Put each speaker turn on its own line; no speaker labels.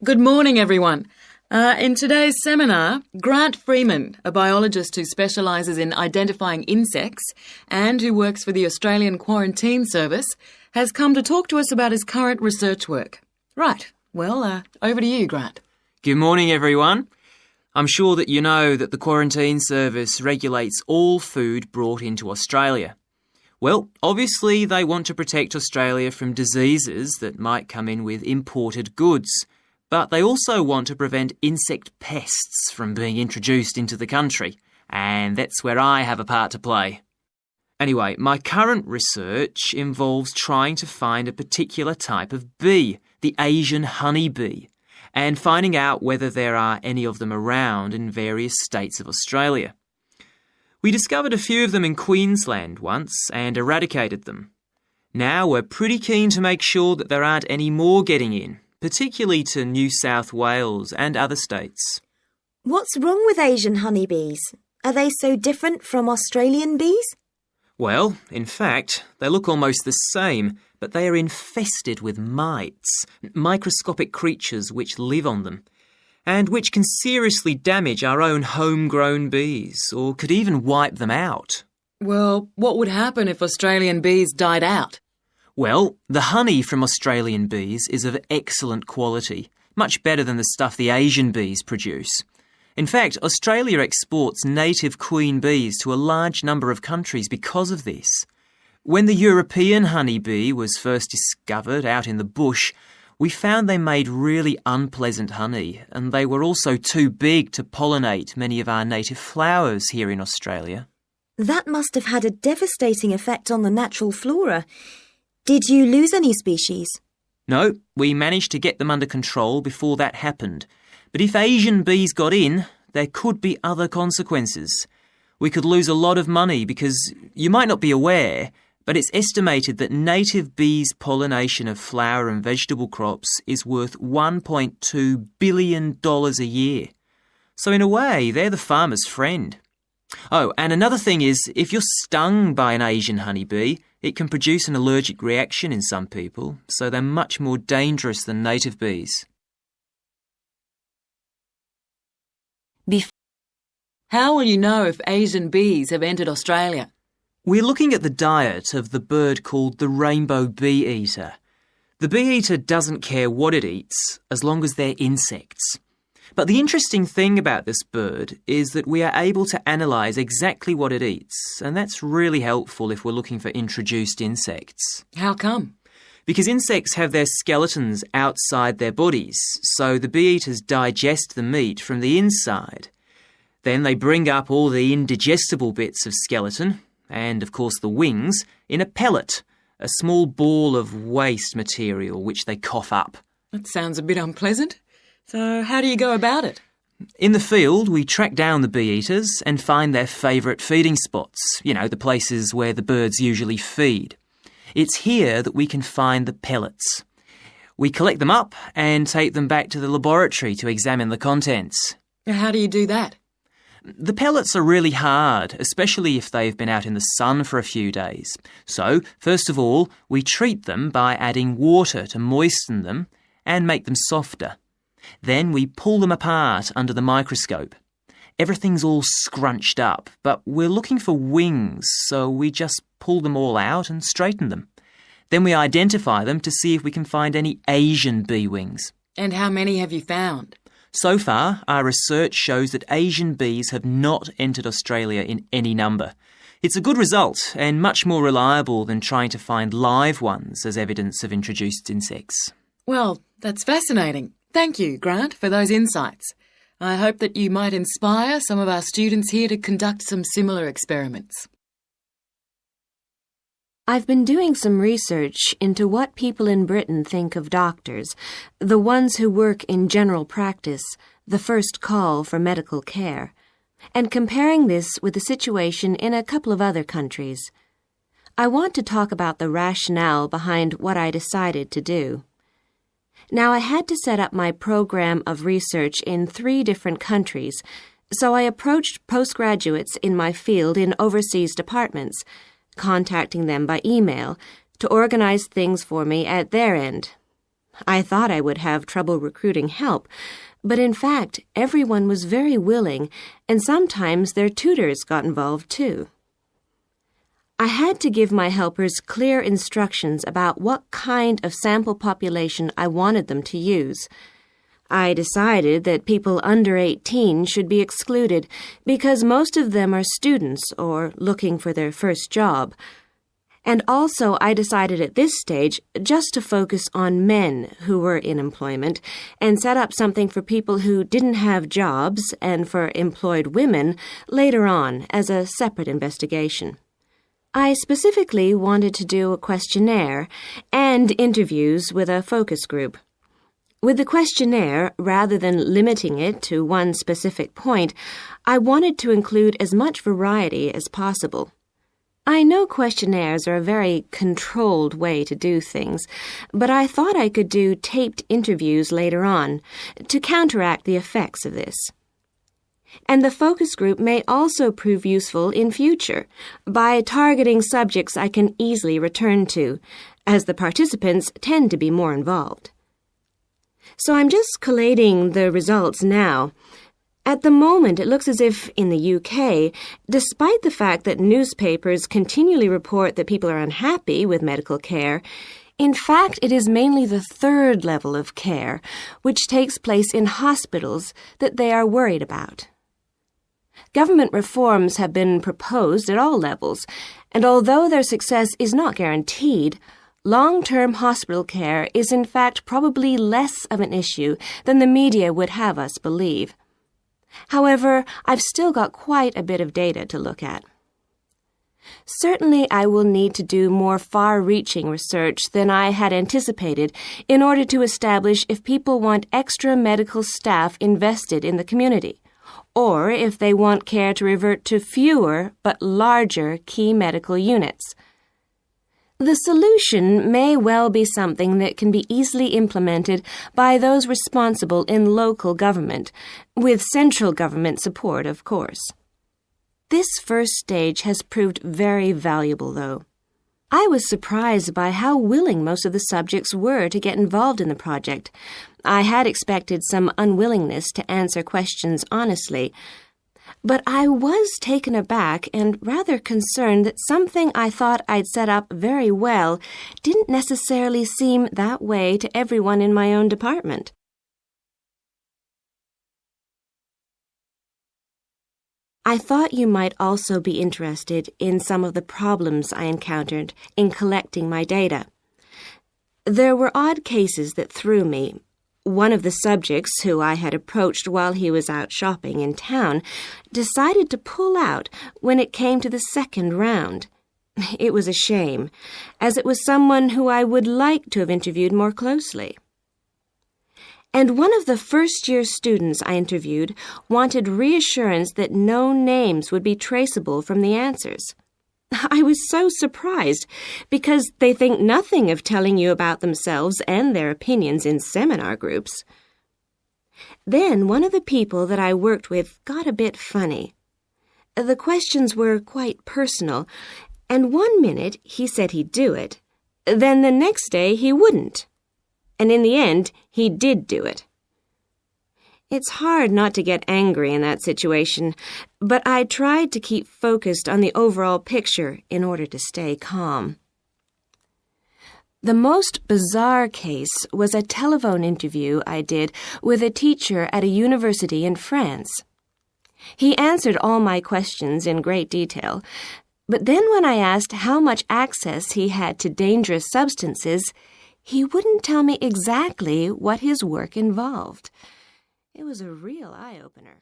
Good morning, everyone. In today's seminar, Grant Freeman, a biologist who specialises in identifying insects and who works for the Australian Quarantine Service, has come to talk to us about his current research work. Right, well, over to you, Grant.
Good morning, everyone. I'm sure that you know that the Quarantine Service regulates all food brought into Australia. Well, obviously they want to protect Australia from diseases that might come in with imported goods, but they also want to prevent insect pests from being introduced into the country, and that's where I have a part to play. Anyway, my current research involves trying to find a particular type of bee, the Asian honeybee, and finding out whether there are any of them around in various states of Australia. We discovered a few of them in Queensland once and eradicated them. Now we're pretty keen to make sure that there aren't any more getting in, particularly to New South Wales and other states.
What's wrong with Asian honeybees? Are they so different from Australian bees?
Well, in fact, they look almost the same, but they are infested with mites, microscopic creatures which live on them, and which can seriously damage our own homegrown bees, or could even wipe them out.
Well, what would happen if Australian bees died out?
Well, the honey from Australian bees is of excellent quality, much better than the stuff the Asian bees produce. In fact, Australia exports native queen bees to a large number of countries because of this. When the European honeybee was first discovered out in the bush, we found they made really unpleasant honey, and they were also too big to pollinate many of our native flowers here in Australia.
That must have had a devastating effect on the natural flora. Did you lose any species?
No, we managed to get them under control before that happened. But if Asian bees got in, there could be other consequences. We could lose a lot of money because you might not be aware, but it's estimated that native bees' pollination of flower and vegetable crops is worth $1.2 billion a year. So in a way, they're the farmer's friend. Oh, and another thing is, if you're stung by an Asian honeybee, it can produce an allergic reaction in some people, so they're much more dangerous than native bees.
How will you know if Asian bees have entered Australia?
We're looking at the diet of the bird called the rainbow bee-eater. The bee-eater doesn't care what it eats, as long as they're insects. But the interesting thing about this bird is that we are able to analyse exactly what it eats, and that's really helpful if we're looking for introduced insects.
How come?
Because insects have their skeletons outside their bodies, so the bee-eaters digest the meat from the inside. Then they bring up all the indigestible bits of skeleton, and of course the wings, in a pellet, a small ball of waste material which they cough up.
That sounds a bit unpleasant. So how do you go about it?
In the field, we track down the bee-eaters and find their favourite feeding spots, the places where the birds usually feed. It's here that we can find the pellets. We collect them up and take them back to the laboratory to examine the contents.
How do you do that?
The pellets are really hard, especially if they've been out in the sun for a few days. So, first of all, we treat them by adding water to moisten them and make them softer. Then we pull them apart under the microscope. Everything's all scrunched up, but we're looking for wings, so we just pull them all out and straighten them. Then we identify them to see if we can find any Asian bee wings.
And how many have you found?
So far, our research shows that Asian bees have not entered Australia in any number. It's a good result and much more reliable than trying to find live ones as evidence of introduced insects.
Well, that's fascinating. Thank you, Grant, for those insights. I hope that you might inspire some of our students here to conduct some similar experiments.
I've been doing some research into what people in Britain think of doctors, the ones who work in general practice, the first call for medical care, and comparing this with the situation in a couple of other countries. I want to talk about the rationale behind what I decided to do. Now, I had to set up my program of research in 3 different countries, so I approached postgraduates in my field in overseas departments, contacting them by email to organize things for me at their end. I thought I would have trouble recruiting help, but in fact, everyone was very willing, and sometimes their tutors got involved too. I had to give my helpers clear instructions about what kind of sample population I wanted them to use. I decided that people under 18 should be excluded because most of them are students or looking for their first job. And also I decided at this stage just to focus on men who were in employment and set up something for people who didn't have jobs and for employed women later on as a separate investigation. I specifically wanted to do a questionnaire and interviews with a focus group. With the questionnaire, rather than limiting it to one specific point, I wanted to include as much variety as possible. I know questionnaires are a very controlled way to do things, but I thought I could do taped interviews later on to counteract the effects of this. And the focus group may also prove useful in future by targeting subjects I can easily return to, as the participants tend to be more involved. So I'm just collating the results now. At the moment, it looks as if in the UK, despite the fact that newspapers continually report that people are unhappy with medical care, in fact, it is mainly the third level of care, which takes place in hospitals, that they are worried about. Government reforms have been proposed at all levels, and although their success is not guaranteed, long-term hospital care is in fact probably less of an issue than the media would have us believe. However, I've still got quite a bit of data to look at. Certainly, I will need to do more far-reaching research than I had anticipated in order to establish if people want extra medical staff invested in the community, or if they want care to revert to fewer but larger key medical units. The solution may well be something that can be easily implemented by those responsible in local government, with central government support, of course. This first stage has proved very valuable, though. I was surprised by how willing most of the subjects were to get involved in the project. I had expected some unwillingness to answer questions honestly, but I was taken aback and rather concerned that something I thought I'd set up very well didn't necessarily seem that way to everyone in my own department. I thought you might also be interested in some of the problems I encountered in collecting my data. There were odd cases that threw me. One of the subjects who I had approached while he was out shopping in town decided to pull out when it came to the second round. It was a shame, as it was someone who I would like to have interviewed more closely. And one of the first-year students I interviewed wanted reassurance that no names would be traceable from the answers. I was so surprised, because they think nothing of telling you about themselves and their opinions in seminar groups. Then one of the people that I worked with got a bit funny. The questions were quite personal, and one minute he said he'd do it, then the next day he wouldn't. And in the end, he did do it. It's hard not to get angry in that situation, but I tried to keep focused on the overall picture in order to stay calm. The most bizarre case was a telephone interview I did with a teacher at a university in France. He answered all my questions in great detail, but then when I asked how much access he had to dangerous substances, he wouldn't tell me exactly what his work involved. It was a real eye-opener.